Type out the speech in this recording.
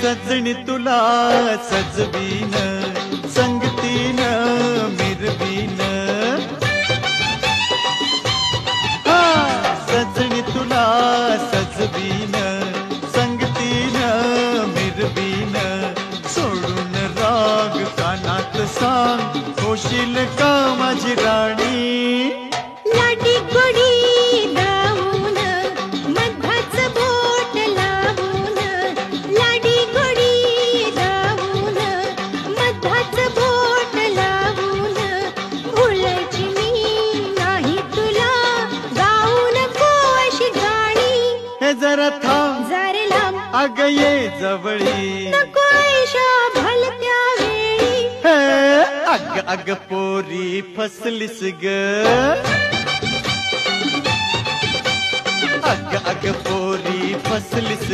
सजणी तुला सजवीन, संगतीन मिरवीन. सजणी तुला सजवीन, संगतीन मिरवीन. सोडून राग कानात सांग, होशील का माझी राणी. लाडी गोडी दावून मधाचं बोट लावून, लाडी गोडी दावून मधाचं बोट लावून. भुलायची मी नाही तुला, गाऊ नको अशी गाणी. हे जरा थांब जरे लांब अग ये जवळी. नको ऐशा भलत्या वेळी. हे अग अग पोरी फसलीस ग. अग अग पोरी फसलीस